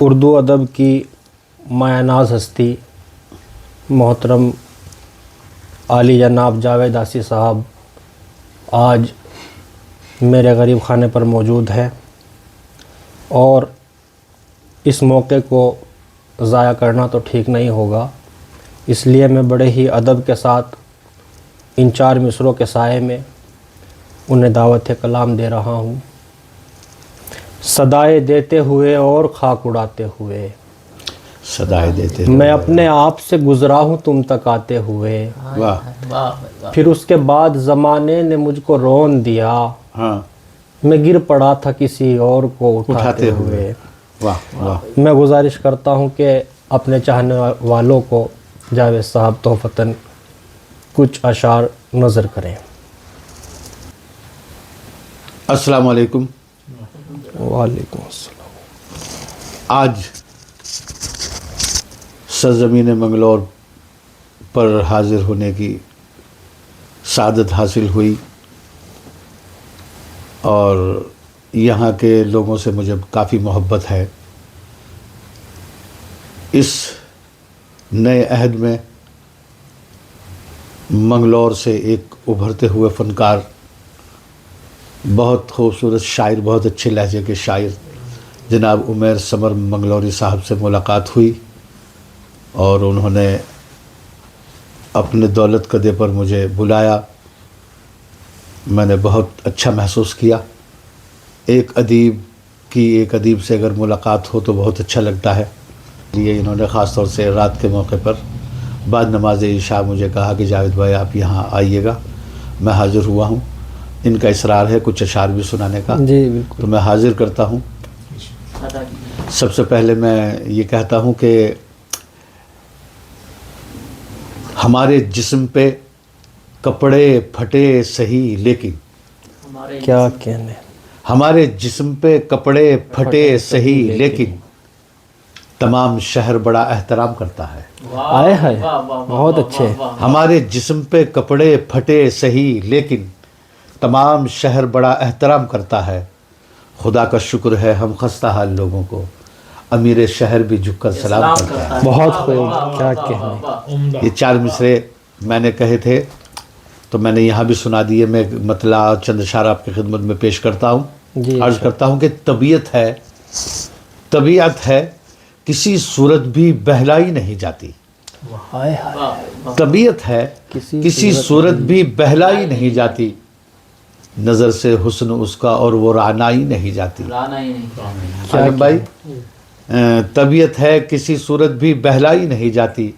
اردو ادب کی مایہ ناز ہستی محترم عالی جناب جاوید آسی صاحب آج میرے غریب خانے پر موجود ہے اور اس موقع کو ضائع کرنا تو ٹھیک نہیں ہوگا، اس لیے میں بڑے ہی ادب کے ساتھ ان 4 مصروں کے سائے میں انہیں دعوت کلام دے رہا ہوں۔ صدائے دیتے ہوئے اور خاک اڑاتے ہوئے، صدائے دیتے ہوئے میں اپنے آپ سے گزرا ہوں تم تک آتے ہوئے، واہ پھر اس کے بعد زمانے نے مجھ کو رون دیا، ہاں میں گر پڑا تھا کسی اور کو اٹھاتے ہوئے۔ واہ واہ میں گزارش کرتا ہوں کہ اپنے چاہنے والوں کو جاوید صاحب تحفتاً کچھ اشعار نظر کریں۔ السلام علیکم۔ وعلیکم السلام۔ آج سرزمین منگلور پر حاضر ہونے کی سعادت حاصل ہوئی اور یہاں کے لوگوں سے مجھے کافی محبت ہے۔ اس نئے عہد میں منگلور سے ایک ابھرتے ہوئے فنکار، بہت خوبصورت شاعر، بہت اچھے لہجے کے شاعر جناب عمیر سمر منگلوری صاحب سے ملاقات ہوئی اور انہوں نے اپنے دولت کدے پر مجھے بلایا۔ میں نے بہت اچھا محسوس کیا۔ ایک ادیب سے اگر ملاقات ہو تو بہت اچھا لگتا ہے۔ یہ انہوں نے خاص طور سے رات کے موقع پر بعد نماز عشاء مجھے کہا کہ جاوید بھائی آپ یہاں آئیے گا۔ میں حاضر ہوا ہوں۔ ان کا اصرار ہے کچھ اشعار بھی سنانے کا، جی بالکل۔ تو میں حاضر کرتا ہوں۔ سب سے پہلے میں یہ کہتا ہوں کہ ہمارے جسم پہ کپڑے پھٹے سہی لیکن، کیا کہنے، ہمارے جسم پہ کپڑے پھٹے سہی لیکن تمام شہر بڑا احترام کرتا ہے۔ آئے ہے بہت اچھے۔ ہمارے جسم پہ کپڑے پھٹے سہی لیکن تمام شہر بڑا احترام کرتا ہے۔ خدا کا شکر ہے ہم خستہ حال لوگوں کو امیر شہر بھی جھک کر سلام کرتا ہے۔ بہت خوب، کیا کہنے۔ یہ 4 مصرے میں نے کہے تھے تو میں نے یہاں بھی سنا دیے۔ میں مطلع چند اشعار آپ کی خدمت میں پیش کرتا ہوں۔ جی عرض کرتا ہوں کہ طبیعت ہے کسی صورت بھی بہلائی نہیں جاتی۔ آئے ہے، طبیعت ہے کسی صورت بھی بہلائی نہیں جاتی، نظر سے حسن اس کا اور وہ رعنائی نہیں جاتی۔ عالم بھائی، طبیعت ہے کسی صورت بھی بہلائی نہیں جاتی،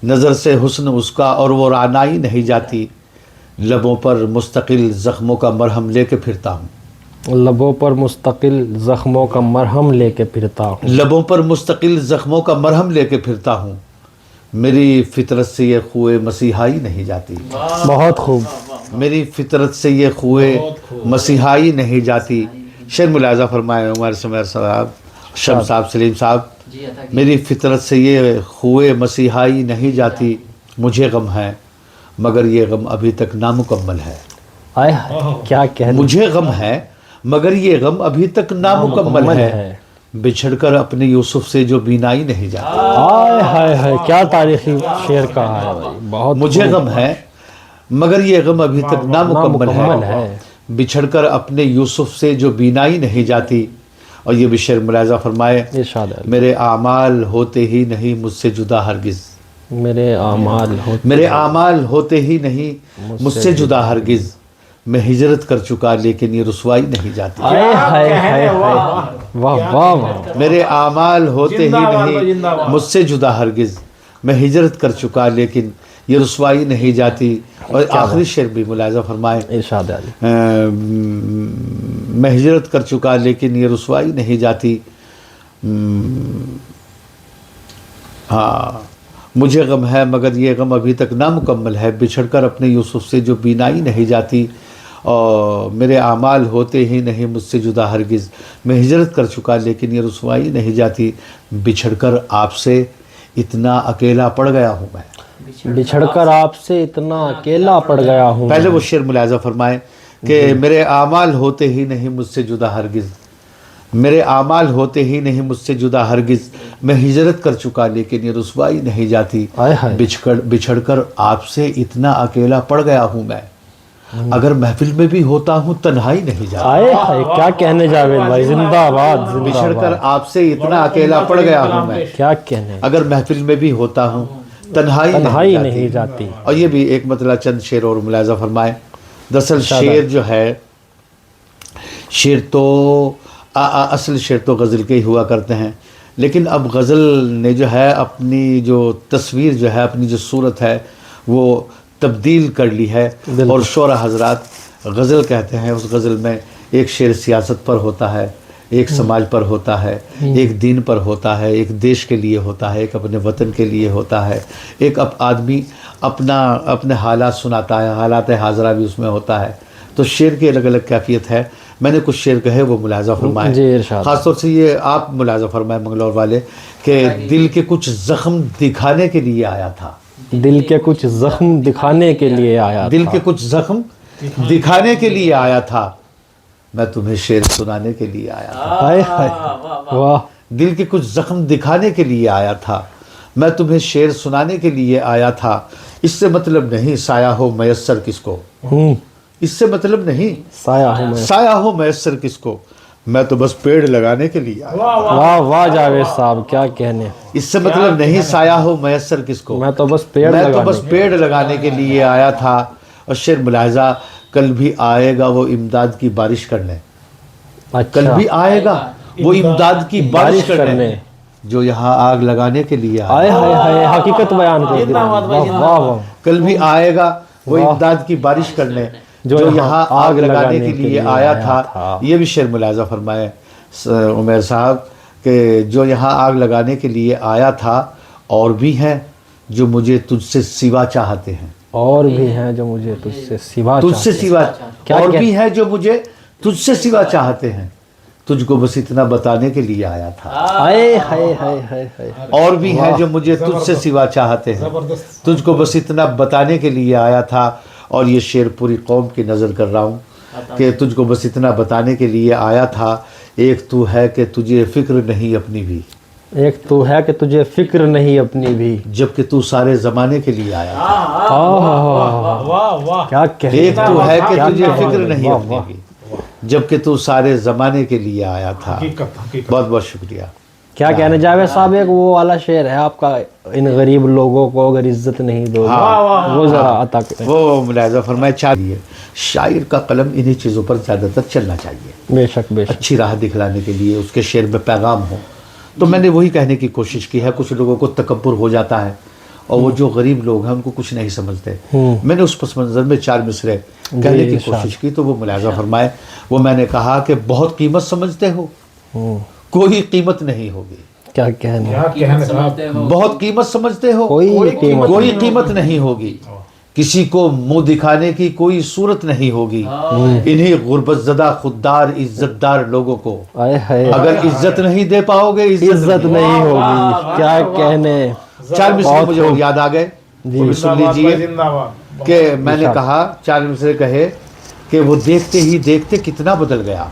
نظر سے حسن اس کا اور وہ رعنائی نہیں جاتی، لبوں پر مستقل زخموں کا مرہم لے کے پھرتا ہوں۔ لبوں پر مستقل زخموں کا مرہم لے کے پھرتا ہوں۔ لبوں پر مستقل زخموں کا مرہم لے کے پھرتا ہوں، میری فطرت سے یہ خوئے مسیحائی نہیں جاتی۔ بہت خوب۔ میری فطرت سے یہ خوئے مسیحائی نہیں جاتی۔ شعر ملاحظہ فرمائے عمر سمیر صاحب، شمس صاحب، سلیم صاحب۔ میری فطرت سے یہ خوئے مسیحائی نہیں جاتی، مجھے غم ہے مگر یہ غم ابھی تک نامکمل ہے۔ آئے ہے، کیا کہنے۔ مجھے غم ہے مگر یہ غم ابھی تک نامکمل ہے، بچھڑ کر اپنے یوسف سے جو بینائی نہیں جاتی۔ آئے ہائے ہائے، کیا تاریخی شعر کہا ہے بھائی، بہت مجھے غم ہے مگر یہ غم ابھی تک نامکمل ہے، بچھڑ کر اپنے یوسف سے جو بینائی نہیں جاتی۔ اور یہ بھی شعر ملاحظہ فرمائے، ارشاد ہے۔ میرے اعمال ہوتے ہی نہیں مجھ سے جدا ہرگز، میرے اعمال ہوتے ہی نہیں مجھ سے جدا ہرگز، میں ہجرت کر چکا لیکن یہ رسوائی نہیں جاتی۔ آئے ہائے ہائے ہائے، واہ واہ واہ۔ میرے اعمال ہوتے ہی نہیں مجھ سے جدا ہرگز، میں ہجرت کر چکا لیکن یہ رسوائی نہیں جاتی۔ اور آخری شعر بھی ملاحظہ فرمائے، ارشاد علی۔ میں ہجرت کر چکا لیکن یہ رسوائی نہیں جاتی۔ ہاں، مجھے غم ہے مگر یہ غم ابھی تک نامکمل ہے، بچھڑ کر اپنے یوسف سے جو بینائی نہیں جاتی، اور میرے اعمال ہوتے ہی نہیں مجھ سے جدا ہرگز، میں ہجرت کر چکا لیکن یہ رسوائی نہیں جاتی، بچھڑ کر آپ سے اتنا اکیلا پڑ گیا ہوں میں۔ بچھڑ کر آپ سے اتنا اکیلا پڑ گیا ہوں۔ پہلے وہ شعر ملاحظہ فرمائے کہ میرے اعمال ہوتے ہی نہیں مجھ سے جدا ہرگز، میرے اعمال ہوتے ہی نہیں مجھ سے جدا ہرگز، میں ہجرت کر چکا لیکن یہ رسوائی نہیں جاتی، آئے ہائے۔ بچھڑ کر آپ سے اتنا اکیلا پڑ گیا ہوں میں، اگر محفل میں بھی ہوتا ہوں تنہائی نہیں جاتی، آئے ہائے کیا کہنے جاوید بھائی، زندہ آباد زندہ بچھڑ کر آباد، آپ سے اتنا اکیلا پڑ گیا ہوں میں، کیا کہنے، اگر محفل میں بھی ہوتا ہوں تنہائی تنہائی نہیں نہیں جاتی۔ جاتی۔ اور یہ بھی ایک مطلب چند شعر اور ملاحظہ فرمائیں۔ دراصل شعر جو ہے، شعر تو اصل شعر تو غزل کے ہی ہوا کرتے ہیں، لیکن اب غزل نے جو ہے اپنی جو تصویر جو ہے، اپنی جو صورت ہے وہ تبدیل کر لی ہے، اور شعراء حضرات غزل کہتے ہیں، اس غزل میں ایک شعر سیاست پر ہوتا ہے، ایک سماج پر ہوتا ہے، ایک دین پر ہوتا ہے، ایک دیش کے لیے ہوتا ہے، ایک اپنے وطن کے لیے ہوتا ہے، ایک آدمی اپنے حالات سناتا ہے، حالات حاضرہ بھی اس میں ہوتا ہے۔ تو شعر کی الگ الگ کیفیت ہے۔ میں نے کچھ شعر کہے وہ ملاحظہ فرمائیں، جی ارشاد۔ خاص طور سے یہ آپ ملاحظہ فرمائیں منگلور والے، کہ دل کے کچھ زخم دکھانے کے لیے آیا تھا، دل کے کچھ زخم دکھانے کے لیے آیا دل تھا، کے کچھ زخم دکھانے کے لیے آیا تھا، میں تمہیں شعر سنانے کے لیے آیا تھا، آئے ہائے واہ، دل کے کچھ زخم دکھانے کے لیے آیا تھا، میں تمہیں شعر سنانے کے لیے آیا تھا، اس سے مطلب نہیں سایہ ہو میسر کس کو، اس سے مطلب نہیں سایہ ہوں میں، سایہ ہو میسر کس کو، میں تو بس پیڑ لگانے کے لیے آیا، واہ واہ جاوید صاحب کیا کہنے، اس سے مطلب نہیں سایہ ہو میسر کس کو، میں تو بس پیڑ میں تو لگانے بس پیڑ لگانے کے لیے آیا تھا۔ اور شعر ملاحظہ، کل بھی آئے گا وہ امداد کی بارش کرنے، کل بھی آئے گا وہ امداد کی بارش کرنے، جو یہاں آگ لگانے کے لیے آیا، آئے ہائے ہائے حقیقت بیان کر دی، واہ واہ واہ، کل بھی آئے گا وہ امداد کی بارش کرنے، جو یہاں آگ لگانے کے لیے آیا تھا۔ یہ بھی شعر ملاحظہ فرمائے عمیر صاحب، کہ جو یہاں آگ لگانے کے لیے آیا تھا، اور بھی ہیں جو مجھے تجھ سے سوا چاہتے ہیں، اور بھی ہیں جو مجھے تجھ سے سوا تجھ سے چاہتے سوا، کیا اور کہہ- بھی ہیں جو مجھے تجھ سے سوا چاہتے ہیں، تجھ کو بس اتنا بتانے کے لیے آیا تھا، آئے ہائے ہائے ہائے ہائے، اور بھی ہیں جو مجھے تجھ سے سوا چاہتے ہیں، تجھ کو بس اتنا بتانے کے لیے آیا تھا۔ اور یہ شعر پوری قوم کی نظر کر رہا ہوں، کہ تجھ کو بس اتنا بتانے کے لیے آیا تھا، ایک تو ہے کہ تجھے فکر نہیں اپنی بھی، ایک تو ہے کہ تجھے فکر نہیں اپنی بھی، جبکہ تو سارے زمانے کے لیے آیا تھا، کیا کہنے، ایک تو ہے کہ کیا تجھے کہنے، فکر نہیں واہ اپنی واہ، بھی، جبکہ تو سارے زمانے کے لیے آیا تھا۔ بہت بہت شکریہ۔ کیا کہنے جاوید صاحب، ایک وہ والا شعر ہے آپ کا، ان غریب لوگوں کو اگر عزت نہیں دو گے، وہ ذرا عطا کریں۔ وہ ملاحظہ فرمائے، چاہیے شاعر کا قلم انہی چیزوں پر زیادہ تر چلنا چاہیے، بے شک بے شک، اچھی راہ دکھلانے کے لیے، اس کے شعر میں پیغام ہو۔ تو میں نے وہی کہنے کی کوشش کی ہے۔ کچھ لوگوں کو تکبر ہو جاتا ہے، اور وہ جو غریب لوگ ہیں ان کو کچھ نہیں سمجھتے۔ میں نے اس پس منظر میں 4 مصرے کہنے کی کوشش کی، تو وہ ملاحظہ فرمائے، وہ میں نے کہا کہ بہت قیمت سمجھتے ہو، کوئی قیمت نہیں ہوگی، کیا کہنے، بہت قیمت سمجھتے ہو، کوئی قیمت نہیں ہوگی، کسی کو منہ دکھانے کی کوئی صورت نہیں ہوگی، انہی غربت زدہ خوددار عزت دار لوگوں کو آئے ہائے، اگر عزت نہیں دے پاؤ گے، عزت نہیں ہوگی، کیا کہنے، 4 مصرے مجھے اور یاد آ گئے، وہ بھی سن لیجئے، کہ میں نے کہا 4 مصرے کہے کہ وہ دیکھتے ہی دیکھتے کتنا بدل گیا۔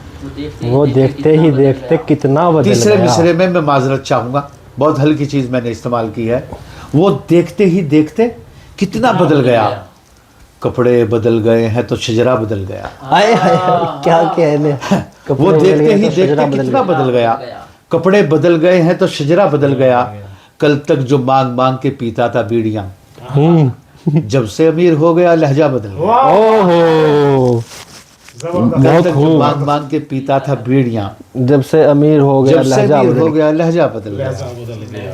وہ دیکھتے ہی دیکھتے کتنا بدل تیسرے گیا، مصرے میں معذرت چاہوں گا، بہت ہلکی چیز میں نے استعمال کی ہے، وہ دیکھتے ہی دیکھتے کتنا بدل گیا، کپڑے بدل گئے ہیں تو شجرہ بدل گیا، آئے ہائے ہائے، کیا کہنے، وہ دیکھتے ہی دیکھتے کتنا بدل گیا، کپڑے بدل گئے ہیں تو شجرہ بدل گیا، کل تک جو مانگ مانگ کے پیتا تھا بیڑیاں، جب سے امیر ہو گیا لہجہ بدل گیا، اوہو، کل تک جو مانگ مانگ کے پیتا تھا بیڑیاں، جب سے امیر ہو گیا جب سے لہجہ امیر بدل ہو گیا لہجہ بدل گیا۔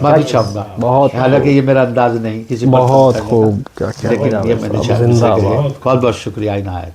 معافی چاہوں گا، بہت حالانکہ یہ میرا انداز نہیں کسی پر بہت کرنے کا، خوب، کیا کہنے لیکن یہ میں نے جاوید چاہا صاحب، زندہ باد۔ بہت بہت شکریہ عنایت۔